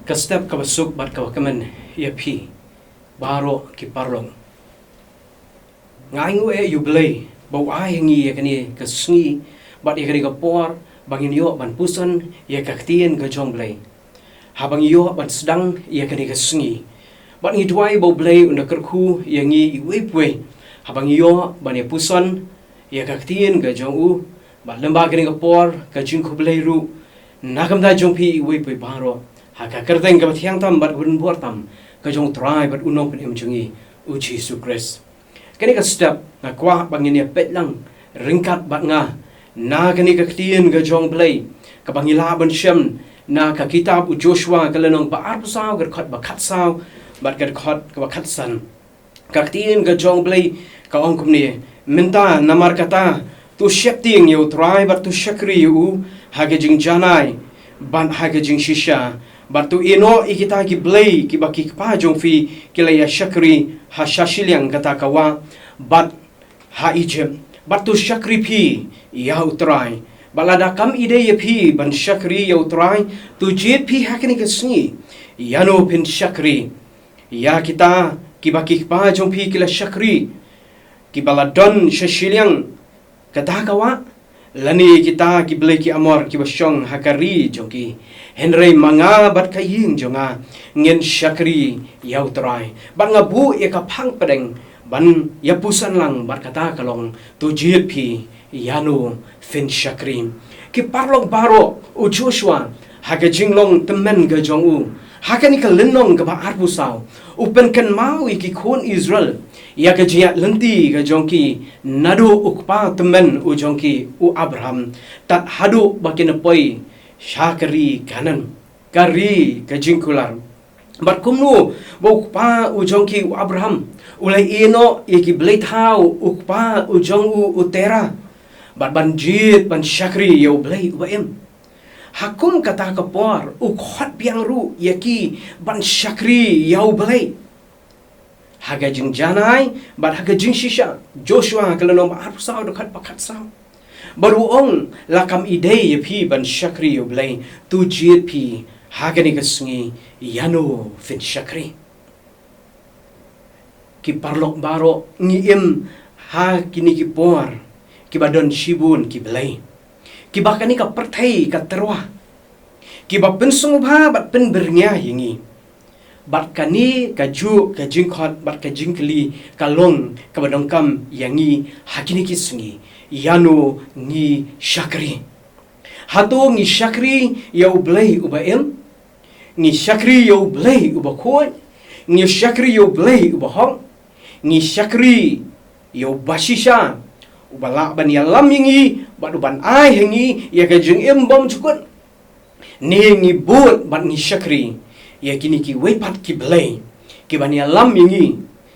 Ka step ka basuk bat ka kamen ya pi baro ki parlong ngai ngue yu blei bau ai ngi ya kani ka sngi bat ya kani ka por bangin yo ban pusan ya ka ktien ka jong blei habang yo ban sedang ya kani ka sngi bat ngi duai bau blei unda kerku ya ngi iwe pwe habang yo ban ya pusan ya ka ktien ka jong u bat lemba kani ka por ka jing ku blei ru nakam da jong pi iwe pwe baro haka kerteng ka bathiang tam bat gun buar tam ka jong try bat unong pen em chungi uchi su kres kani ka step na kwa bangin ya pet lang ringkat bat nga na kani ka ktien ka jong blei ka bangila ban shem na ka kitab u Joshua ka lenong ba ar saw ka khat ba khat saw bat ka khat ka khat san ka ktien ka jong blei ka ong kum ni menta namar kata tu shepting yo try bat tu shakri u haga jing janai ban haga jing shisha batu ino ikita ki blei ki baki pa jong fi kilaya shakri ha shashiliang kata kawa bat ha Egypt batu shakri pi ya utrai balada kam ide ye pi ban shakri ya utrai tu jit pi hakini ke sngi yano pin shakri ya kita ki baki pa jong pi kila shakri ki baladon shashiliang kata kawa lani kita ki blei ki amor ki basyong hakari jongki Henry manga bat kaying jonga ngen shakri yau trai ban ngabu e ka phang pedeng ban ya pusan lang bat kata kalong tu jit pi yanu fin shakri ki parlong baro u Joshua haga jinglong temen ga jong u haga ni ka lenong ga ba arbu saw u pen kan mau ki khon Israel ya ka jia lenti ga jongki nadu ukpa temen u jongki u Abraham tat hadu bakin poi shakari kanan kari ka jingkular bat kumnu bo ukpa u jongki u Abraham ulai ino ki blei thau ukpa u jong u tera bat banjit ban shakri yo blei u em hakum kata ka por u khot piang ru yaki ban shakri yo blei haga jing janai bat haga jing shisha Joshua kalanom ar saw dekat pakat saw baru ong lakam ide ye pi ban shakri yo blei tu jit pi haga ni kasngi yano fin shakri ki parlok baro ngi im ha kini ki por ki badon shibun ki blei ki bakani ka perthai ka terwa ki ba pensung bha bat pen bernya yingi bat kani ka ju ka jingkhot bat ka jingkli ka long ka badong kam yangi hakini ki sungi yano ngi shakri hato ngi shakri yau blei uba em ngi shakri yau blei uba khoi ngi shakri yau blei uba hong ngi shakri yau bashisha uba la ban ya lam yingi bat uban ai hengi ya ka jing em bom chukut ni ngi but bat ngi shakri ya kini ki wepat ki blei ki ban ya lam yingi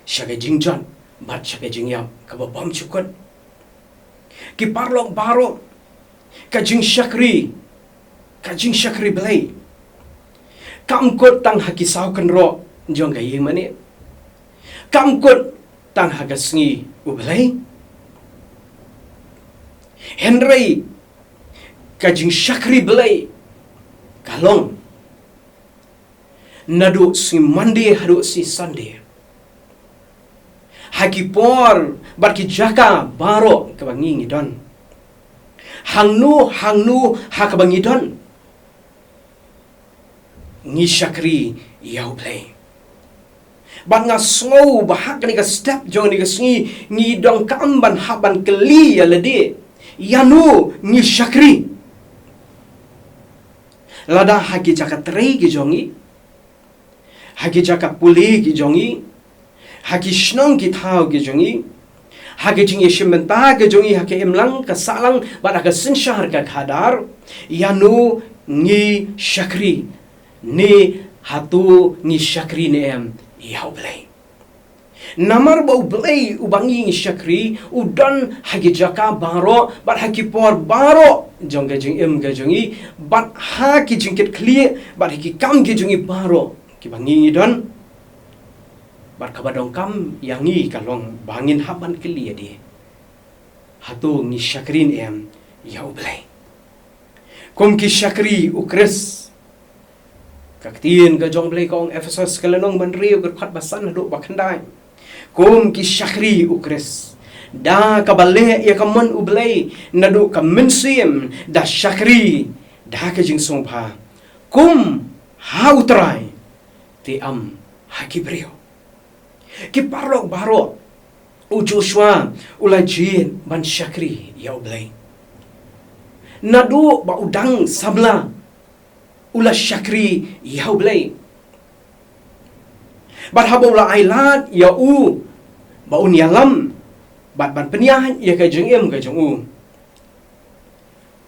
shaga jingjan bat shaga jingyam ka bom chukut ki parlok baro ka jing shakri blei kam kot tang hakisau kan ro jong ga ying mani kam kot tang hagasngi u blei Henry ka jing shakri blei kalong nadu si Monday hadu si Sunday haki por bat ki jaka baro ka bangi ngidon hangnu hakabangi don ngi shakri yau play bat nga sngo bahak ni ka step jong ni ka sngi ngi dong kamban haban keli ya lede yanu ngi shakri lada haki jaka trei ki jongi haki jaka puli ki jongi haki shnong ki thau ki jongi haki jing yeshimenta ki jongi haki imlang ka salang bat haka sinshar ka khadar yanu ngi shakri ni hatu ngi shakri ne em yau blei namar bau blei ubangi ngi shakri udan haki jaka baro bat haki por baro jong ga jing em ga jongi bat haki jingkit clear bat haki kam ki jongi baro ki bangi don bat kabadong kam yangi kalong bangin haban clear di hatu ngi shakrin em yau blei kom ki shakri ukres Kaktian ka jong blay kong Ephesus kalanong manriyo kat basan na do bakanday. Kum ki syakri ukres. Da kabale ya kaman ublay na do ka mensim da syakri da ka jing songpa. Kum hautray ti am hakibriyo. Ki parok barok u Joshua ulajin ban syakri ya ublay. Nadu ba udang sabla ula syakri ya ublay. Bat habau la ailat ya u ba un yalam bat ban peniah ya ka jeng em ka jeng u.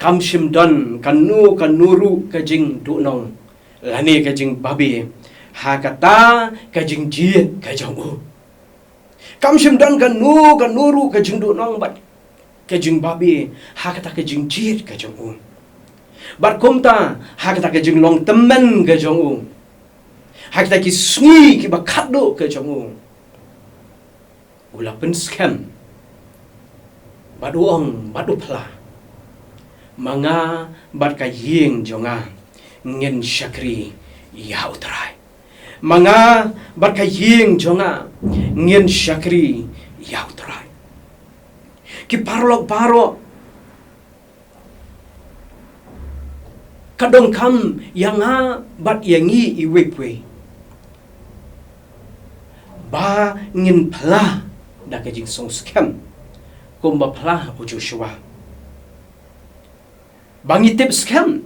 Kam shim don kanuru ka jeng du nong. Lani ka jeng babi. Ha kata ka jeng jiet ka jeng u. Kam shim don kanuru ka jeng du nong bat ka jeng babi. Ha kata ka jeng jiet ka jeng u. Bat kumta ha kata ka jeng long temen ka jeng u. Ha kata ki sungi ki bakat do ka jeng u. Ula pen scam. Bat uong bat upla. Manga bat ka yeng jonga ngin syakri ya utrai. Manga bat ka yeng jonga ngin syakri ya utrai. Ki parlok kadong kam yang bat yangi iwepwe. Ba ngin pla da ka jing song scam. Kumba pla o Joshua. Bangi tip scam.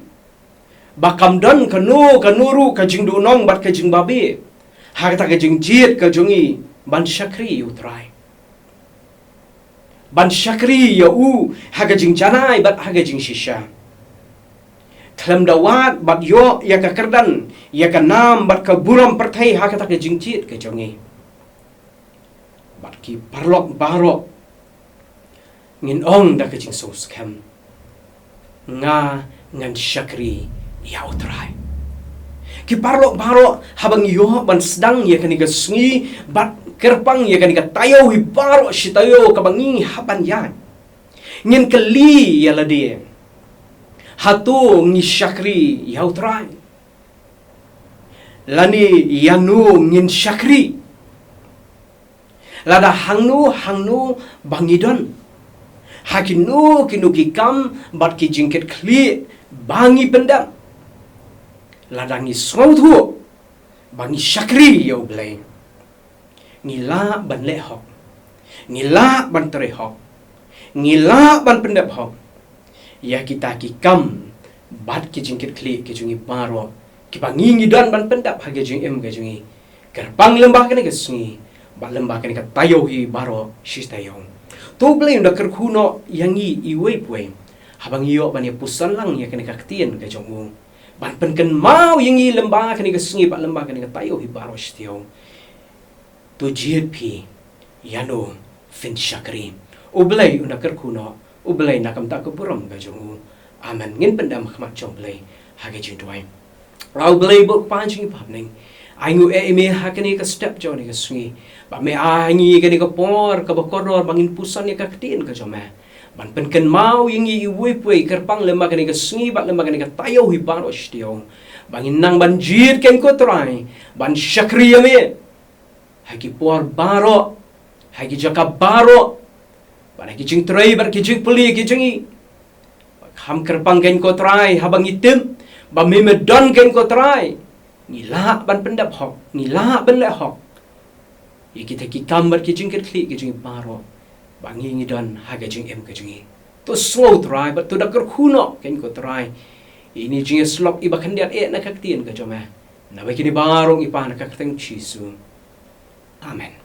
Bakam don kanuru ka jing du nong bat ka jing babi. Ha kata ka jing jiet ka jongi ban syakri utrai. Ban syakri ya u ha ka jing janai bat ha ka jing shisha. Kelam dawat bat yo ya ka kerdan ya ka nam bat ka buram pertai ha kata ka jing jiet ka jongi. Bat ki parlok barok ngin ong da ka jing so scam. Nga ngan syakri ya utrai. Ki parlok barok habang yo ban sedang ya kan ka sungi bat kerpang ya kan ka tayo hi barok si tayo ka bangi haban yan. Ngin keli ya ladi. Hatu ngi syakri ya utrai. Lani yanu ngin syakri. Lada hangnu bangidon. Hakinu kinu kikam bat ki jingket kli bangi pendam. Ladangi sngau tu bangi syakri ya ublay. Ngila ban lehok. Ngila ban terehok. Ngila ban pendap hok. Ya kita kikam bat ki jingket kli ki jungi baro. Ki bangi ngidan ban pendap hage jing em ke jungi. Gerbang lembah kene ke sungi. Bat lembah kene ke tayo hi baro sistayong. Tu blay unda kerkuno yangi iwe pue. Habang iyo ban ya pusan lang ya kene kaktian ke jongu. Ban penken mau yangi lembah kene ke sungi bat lembah kene ke tayo hi baro sistayong. Tu jiet pi yano fin syakri. Ublay unda kerkuno ublay nakam tak keburam ke jongu. Amen ngin pendam khmat jong blay hage jing tuai. Rau blay bok panjing papning. Aingu me hakani ka step joni ka sungi. Ba me aingi kani ka por ka bakoror bangin pusan ya ka ktin ka jome. Ban penken mau yangi iwe pue kerpang lemba kani ka sungi bat lemba kani ka tayo hi baro stiong. Bangin nang ban jit ken ko trai. Ban syakri me. Hagi por baro. Hagi jaka baro. Ban hagi jing trai bar ki jing puli ki jingi. Ham kerpang ken ko trai habang itim. Ba me medon ken ko trai. Ngila ban pendap hok. Ngila ban le hok. Ya kita ki kambar ki jing kli ki jing baro. Bangi ngidon haga jing em ke jingi. Tu slow try but tu dakar kuno ken ko try. Ini jing slok iba kandiat na kaktian ka jome. Na ba kini barong ipa na kakateng chisu. Amen.